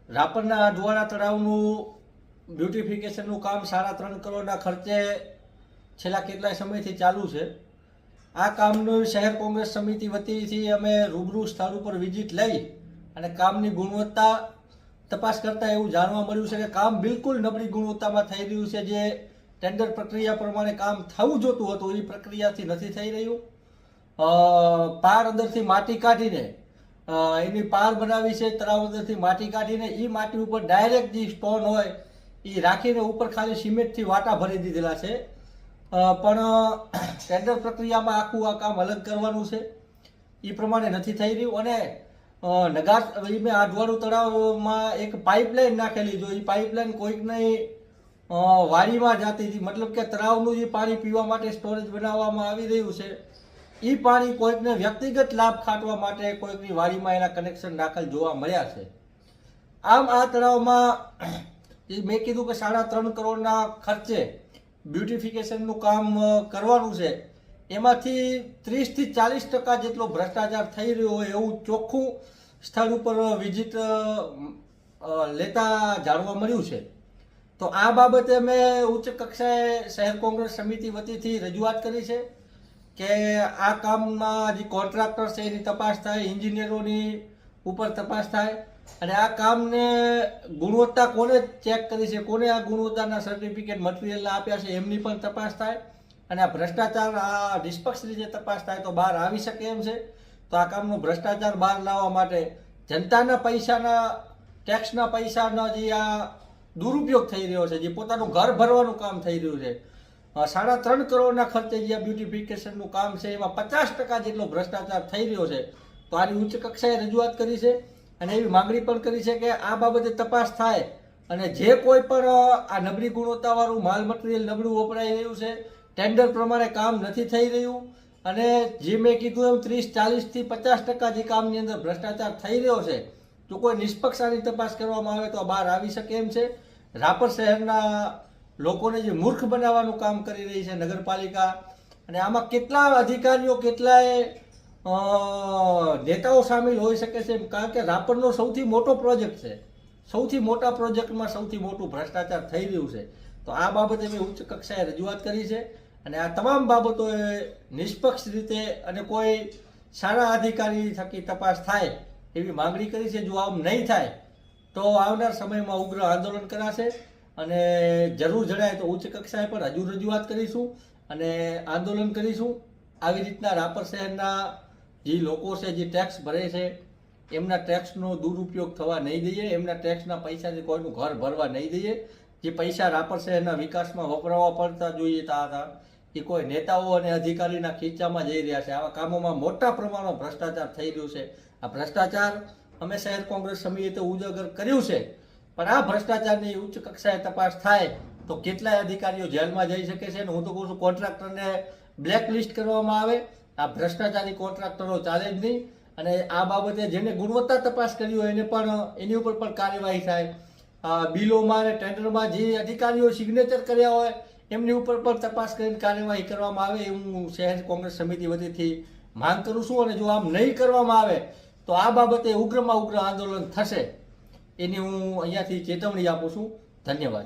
રાપરના અઢવાડા તળાવનું બ્યુટિફિકેશનનું કામ 3.5 કરોડના ખર્ચે છેલ્લા કેટલાય સમયથી ચાલુ છે. આ કામનું શહેર કોંગ્રેસ સમિતિ વતીથી અમે રૂબરૂ સ્થળ ઉપર વિઝિટ લઈ અને કામની ગુણવત્તા તપાસ કરતા એવું જાણવા મળ્યું છે કે કામ બિલકુલ નબળી ગુણવત્તામાં થઈ રહ્યું છે. જે ટેન્ડર પ્રક્રિયા પ્રમાણે કામ થવું જોતું હતું એ પ્રક્રિયાથી નથી થઈ રહ્યું. પાર અંદરથી માટી કાઢીને એની પાર બનાવી છે. તળાવ અંદરથી માટી કાઢીને એ માટી ઉપર ડાયરેક્ટ જે સ્ટોન હોય એ રાખીને ઉપર ખાલી સિમેન્ટથી વાટા ભરી દીધેલા છે. પણ ટેન્ડર પ્રક્રિયામાં આખું આ કામ અલગ કરવાનું છે એ પ્રમાણે નથી થઈ રહ્યું. અને નગાર મેં અઢવાડું તળાવમાં એક પાઇપલાઇન નાખેલી, જો એ પાઇપલાઇન કોઈકની વાડીમાં જતી હતી, મતલબ કે તળાવનું જે પાણી પીવા માટે સ્ટોરેજ બનાવવામાં આવી રહ્યું છે એ પાણી કોઈકને વ્યક્તિગત લાભ ખાટવા માટે કોઈકની વાડીમાં એના કનેક્શન દાખલ જોવા મળ્યા છે. આમ આ તળાવમાં મેં કીધું કે 3.5 કરોડના ખર્ચે બ્યુટિફિકેશનનું કામ કરવાનું છે. એમાંથી 30થી 40% જેટલો ભ્રષ્ટાચાર થઈ રહ્યો હોય એવું ચોખ્ખું સ્થળ ઉપર વિઝિટ લેતા જાણવા મળ્યું છે. તો આ બાબતે અમે ઉચ્ચ કક્ષાએ શહેર કોંગ્રેસ સમિતિ વતીથી રજૂઆત કરી છે કે આ કામમાં જે કોન્ટ્રાક્ટર છે એની તપાસ થાય, એન્જિનિયરોની ઉપર તપાસ થાય અને આ કામને ગુણવત્તા કોને ચેક કરી છે, કોને આ ગુણવત્તાના સર્ટિફિકેટ મટીરિયલ આપ્યા છે એમની પણ તપાસ થાય અને આ ભ્રષ્ટાચાર આ નિષ્પક્ષ રીતે તપાસ થાય તો બહાર આવી શકે એમ છે. તો આ કામનો ભ્રષ્ટાચાર બહાર લાવવા માટે જનતાના પૈસાના, ટેક્સના પૈસાનો જે આ દુરુપયોગ થઈ રહ્યો છે, જે પોતાનું ઘર ભરવાનું કામ થઈ રહ્યું છે, 3.5 કરોડના ખર્ચે જે બ્યુટિફિકેશનનું કામ છે એમાં 50% જેટલો ભ્રષ્ટાચાર થઈ રહ્યો છે. તો આની ઉચ્ચ કક્ષાએ રજૂઆત કરી છે અને એવી માંગણી પણ કરી છે કે આ બાબતે તપાસ થાય અને જે કોઈ પણ આ નબળી ગુણવત્તાવાળું માલ મટીરિયલ નબળું વપરાઈ રહ્યું છે, ટેન્ડર પ્રમાણે કામ નથી થઈ રહ્યું અને જે મેં કીધું એમ 30-40થી 50% જે કામની અંદર ભ્રષ્ટાચાર થઈ રહ્યો છે, જો કોઈ નિષ્પક્ષતાની તપાસ કરવામાં આવે તો બહાર આવી શકે એમ છે. રાપર શહેરના લોકોને જે મૂર્ખ બનાવવાનું કામ કરી રહી છે નગરપાલિકા, અને આમાં કેટલા અધિકારીઓ, કેટલાય નેતાઓ સામેલ હોઈ શકે છે, કારણ કે રાપરનો સૌથી મોટો પ્રોજેક્ટ છે. સૌથી મોટા પ્રોજેક્ટમાં સૌથી મોટું ભ્રષ્ટાચાર થઈ રહ્યું છે. તો આ બાબતે મેં ઉચ્ચ કક્ષાએ રજૂઆત કરી છે અને આ તમામ બાબતોએ નિષ્પક્ષ રીતે અને કોઈ સારા અધિકારી થકી તપાસ થાય એવી માંગણી કરી છે. જો આમ નહીં થાય તો આવનાર સમયમાં ઉગ્ર આંદોલન કરાશે અને જરૂર જણાય તો ઉચ્ચ કક્ષાએ પણ હજુ રજૂઆત કરીશું અને આંદોલન કરીશું. આવી રીતના રાપર શહેરના જે લોકો છે, જે ટેક્સ ભરે છે, એમના ટેક્સનો દુરુપયોગ થવા નહીં દઈએ, એમના ટેક્સના પૈસાથી કોઈનું ઘર ભરવા નહીં દઈએ. જે પૈસા રાપર શહેરના વિકાસમાં વપરાવા પડતા જોઈએ હતા એ કોઈ નેતાઓ અને અધિકારીના ખીચામાં જઈ રહ્યા છે. આવા કામોમાં મોટા પ્રમાણમાં ભ્રષ્ટાચાર થઈ રહ્યું છે. આ ભ્રષ્ટાચાર અમે શહેર કોંગ્રેસ સમિતિએ ઉજાગર કર્યું છે, પણ આ ભ્રષ્ટાચારની ઉચ્ચ કક્ષાએ તપાસ થાય તો કેટલાય અધિકારીઓ જેલમાં જઈ શકે છે અને હું તો કહું છું કોન્ટ્રાક્ટરને બ્લેકલિસ્ટ કરવામાં આવે. આ ભ્રષ્ટાચારી કોન્ટ્રાક્ટરો ચાલે જ નહીં અને આ બાબતે જેને ગુણવત્તા તપાસ કરી હોય એને પણ એની ઉપર પણ કાર્યવાહી થાય. બિલોમાં અને ટેન્ડરમાં જે અધિકારીઓ સિગ્નેચર કર્યા હોય એમની ઉપર પણ તપાસ કરીને કાર્યવાહી કરવામાં આવે એવું હું શહેર કોંગ્રેસ સમિતિ વતીથી માંગ કરું છું. અને જો આમ નહીં કરવામાં આવે તો આ બાબતે ઉગ્રમાં ઉગ્ર આંદોલન થશે એની હું અહીંયાથી ચેતવણી આપું છું. ધન્યવાદ.